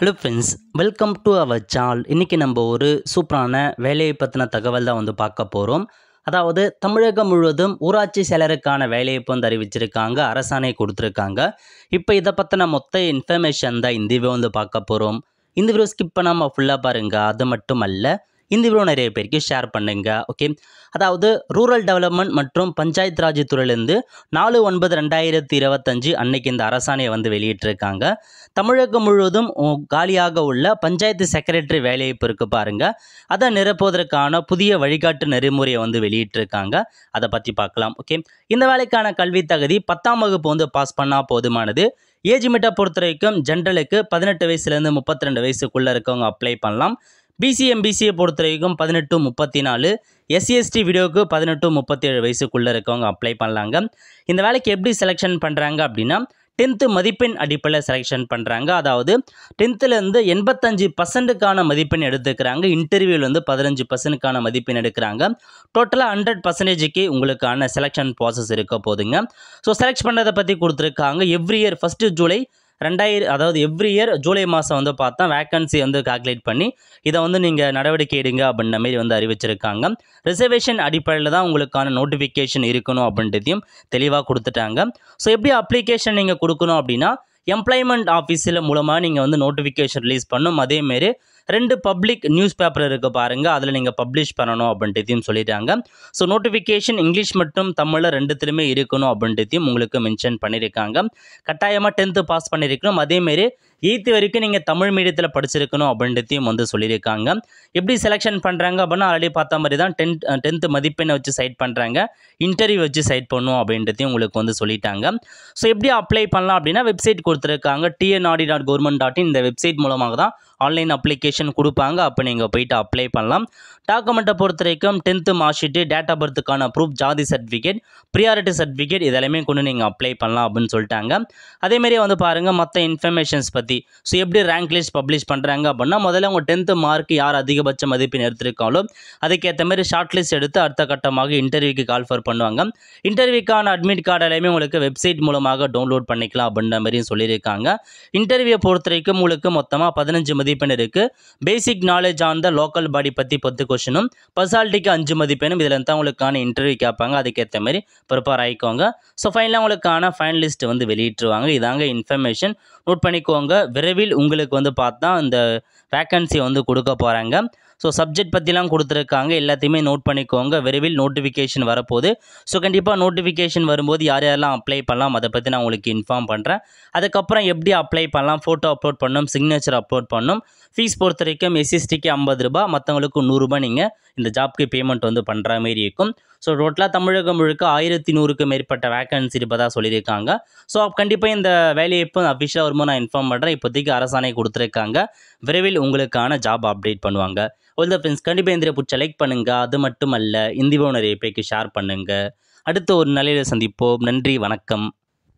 Hello friends, welcome to our channel. இன்றைக்கி நம்ம ஒரு சூப்பரான வேலையை பற்றின தகவல் தான் பார்க்க போகிறோம். அதாவது தமிழகம் முழுவதும் ஊராட்சி செயலருக்கான வேலைவாய்ப்பு அறிவிச்சிருக்காங்க, அரசாணை கொடுத்துருக்காங்க. இப்போ இதை பற்றின மொத்த இன்ஃபர்மேஷன் தான் இந்த வீடியோ பார்க்க போகிறோம். இந்த வீடியோ ஸ்கிப் பண்ணாமல் ஃபுல்லாக பாருங்கள். அது மட்டும் அல்ல, இந்த வீடியோ நிறைய பேருக்கு ஷேர் பண்ணுங்க. ஓகே, அதாவது ரூரல் டெவலப்மெண்ட் மற்றும் பஞ்சாயத்து ராஜ் துறையிலேருந்து 4/9/2025 அன்னைக்கு இந்த அரசாணையை வெளியிட்டிருக்காங்க. தமிழகம் முழுவதும் காலியாக உள்ள பஞ்சாயத்து செக்ரட்டரி வேலைவாய்ப்பு இருக்கு பாருங்க, அதை நிரப்புவதற்கான புதிய வழிகாட்டு நெறிமுறையை வெளியிட்டிருக்காங்க. அதை பற்றி பார்க்கலாம். ஓகே, இந்த வேலைக்கான கல்வி தகுதி 10ஆம் வகுப்பு பாஸ் பண்ணால் போதுமானது. ஏஜ் லிமிட்டை பொறுத்த வரைக்கும் ஜென்ரலுக்கு 18 வயசுலேருந்து 32 வயசுக்குள்ளே இருக்கவங்க அப்ளை பண்ணலாம். பிசி எம்பிசியை பொறுத்த வரைக்கும் 18-34, எஸ்சிஎஸ்டி வீடியோவுக்கு 18-37 வயசுக்குள்ளே இருக்கவங்க அப்ளை பண்ணலாங்க. இந்த வேலைக்கு எப்படி செலெக்ஷன் பண்ணுறாங்க அப்படின்னா, 10th மதிப்பெண் அடிப்படையில் செலெக்ஷன் பண்ணுறாங்க. அதாவது 10th 85%க்கான மதிப்பெண் எடுத்துக்கிறாங்க. இன்டர்வியூவில் 15%க்கான மதிப்பெண் எடுக்கிறாங்க. டோட்டலாக 100%க்கு உங்களுக்கான செலெக்ஷன் ப்ராசஸ் இருக்க போதுங்க. ஸோ செலக்ட் பண்ணுறதை பற்றி கொடுத்துருக்காங்க. எவ்ரி இயர் 1 ஜூலை 2000, அதாவது எவ்ரி இயர் ஜூலை மாதம் பார்த்தா வேக்கன்சி கால்குலேட் பண்ணி இதை நீங்கள் நடவடிக்கை எடுங்க அப்படின்ற மாரி அறிவிச்சிருக்காங்க. ரிசர்வேஷன் அடிப்படையில் தான் உங்களுக்கான நோட்டிஃபிகேஷன் இருக்கணும் அப்படின்றதையும் தெளிவாக கொடுத்துட்டாங்க. ஸோ எப்படி அப்ளிகேஷன் நீங்கள் கொடுக்கணும் அப்படின்னா, எம்ப்ளாய்மெண்ட் ஆஃபீஸில் மூலமாக நீங்கள் நோட்டிஃபிகேஷன் ரிலீஸ் பண்ணணும். அதேமாரி 2 பப்ளிக் நியூஸ் பேப்பர் இருக்குது பாருங்கள், அதில் நீங்கள் பப்ளிஷ் பண்ணணும் அப்படின்றதையும் சொல்லிட்டாங்க. ஸோ நோட்டிஃபிகேஷன் இங்கிலீஷ் மற்றும் தமிழில் 2த்துலையுமே இருக்கணும் அப்படின்றதையும் உங்களுக்கு மென்ஷன் பண்ணியிருக்காங்க. கட்டாயமாக 10th பாஸ் பண்ணியிருக்கணும். அதேமாரி 8th வரைக்கும் நீங்கள் தமிழ் மீடியத்தில் படிச்சிருக்கணும் அப்படின்றதையும் சொல்லியிருக்காங்க. எப்படி செலெக்ஷன் பண்ணுறாங்க அப்படின்னா, ஆல்ரெடி பார்த்த மாதிரி தான் 10th மதிப்பெண்ணை வச்சு சைட் பண்ணுறாங்க, இன்டர்வியூ வச்சு சைட் பண்ணும் அப்படின்றதையும் உங்களுக்கு சொல்லிட்டாங்க. ஸோ எப்படி அப்ளை பண்ணலாம் அப்படின்னா, வெப்சைட் கொடுத்துருக்காங்க, tnaudi.government.in. இந்த வெப்சைட் மூலமாக தான் ஆன்லைன் அப்ளிகேஷன் கொடுப்பாங்க. அப்போ நீங்கள் போயிட்டு அப்ளை பண்ணலாம். டாக்குமெண்ட்டை பொறுத்த வரைக்கும் 10th mark sheet, date of பர்த்துக்கான ப்ரூஃப், ஜாதி சர்டிஃபிகேட், ப்ரியாரிட்டி சர்டிஃபிகேட் இதெல்லாமே கொண்டு நீங்கள் அப்ளை பண்ணலாம் அப்படின்னு சொல்லிட்டாங்க. அதேமாரி பாருங்கள் மற்ற இன்ஃபர்மேஷன்ஸ் பற்றி. ஸோ எப்படி ரேங்க் லிஸ்ட் பப்ளிஷ் பண்ணுறாங்க அப்படின்னா, முதல்ல உங்கள் 10th மார்க் யார் அதிகபட்ச மதிப்பெண் எடுத்திருக்காங்களோ அதுக்கேற்ற மாதிரி ஷார்ட் லிஸ்ட் எடுத்து அடுத்த கட்டமாக இன்டர்வியூக்கு கால்ஃபர் பண்ணுவாங்க. இன்டர்வியூக்கான அட்மிட் கார்டு எல்லாமே உங்களுக்கு வெப்சைட் மூலமாக டவுன்லோட் பண்ணிக்கலாம் அப்படின்ற மாதிரியும் சொல்லியிருக்காங்க. இன்டர்வியூ பொறுத்த வரைக்கும் உங்களுக்கு மொத்தமாக 15 மதிப்பெண் இருக்குது. Basic knowledge on the local body பற்றி 10 கொஸ்டினும், பர்சனாலிட்டிக்கு 5 மதிப்பெண்ணும் இதில் தான் உங்களுக்கான இன்டர்வியூ கேட்பாங்க. அதுக்கேற்ற மாதிரி ப்ரிப்பேர் ஆகிக்கோங்க. ஸோ ஃபைனலாக உங்களுக்கான ஃபைனலிஸ்ட் வெளியிட்டுருவாங்க. இதாங்க இன்ஃபர்மேஷன், நோட் பண்ணிக்கோங்க. விரைவில் உங்களுக்கு பார்த்தா இந்த வேக்கன்சி கொடுக்க போகிறாங்க. ஸோ சப்ஜெக்ட் பற்றிலாம் கொடுத்துருக்காங்க, எல்லாத்தையுமே நோட் பண்ணிக்கோங்க. விரைவில் நோட்டிஃபிகேஷன் வரப்போகுது. ஸோ கண்டிப்பாக நோட்டிஃபிகேஷன் வரும்போது யார் யாரெல்லாம் அப்ளை பண்ணலாம் அதை பற்றி நான் உங்களுக்கு இன்ஃபார்ம் பண்ணுறேன். அதுக்கப்புறம் எப்படி அப்ளை பண்ணலாம், ஃபோட்டோ அப்லோட் பண்ணணும், சிக்னேச்சர் அப்லோட் பண்ணணும். ஃபீஸ் பொறுத்த வரைக்கும் எஸ்சிஎஸ்டிக்கு 50 ரூபா, மற்றவங்களுக்கு 100 ரூபாய் நீங்கள் இந்த ஜாப்க்கு பேமெண்ட் பண்ணுற மாதிரி இருக்கும். ஸோ டோட்டலாக தமிழகம் முழுக்க 1100க்கும் மேற்பட்ட வேக்கன்சி இருப்பதாக சொல்லியிருக்காங்க. ஸோ கண்டிப்பாக இந்த வேலையை இப்போ அஃபிஷியலாக வரும்போது நான் இன்ஃபார்ம் பண்ணுறேன். இப்போதைக்கு அரசாணை கொடுத்துருக்காங்க, விரைவில் உங்களுக்கான ஜாப் அப்டேட் பண்ணுவாங்க. ஆல் த ஃப்ரெண்ட்ஸ், கண்டிப்பாக இந்த பிடிச்ச லைக் பண்ணுங்கள். அது மட்டும் அல்ல, இந்த வீடியோ நிறைய பேருக்கு ஷேர் பண்ணுங்கள். அடுத்த ஒரு நிலையில் சந்திப்போம். நன்றி, வணக்கம்.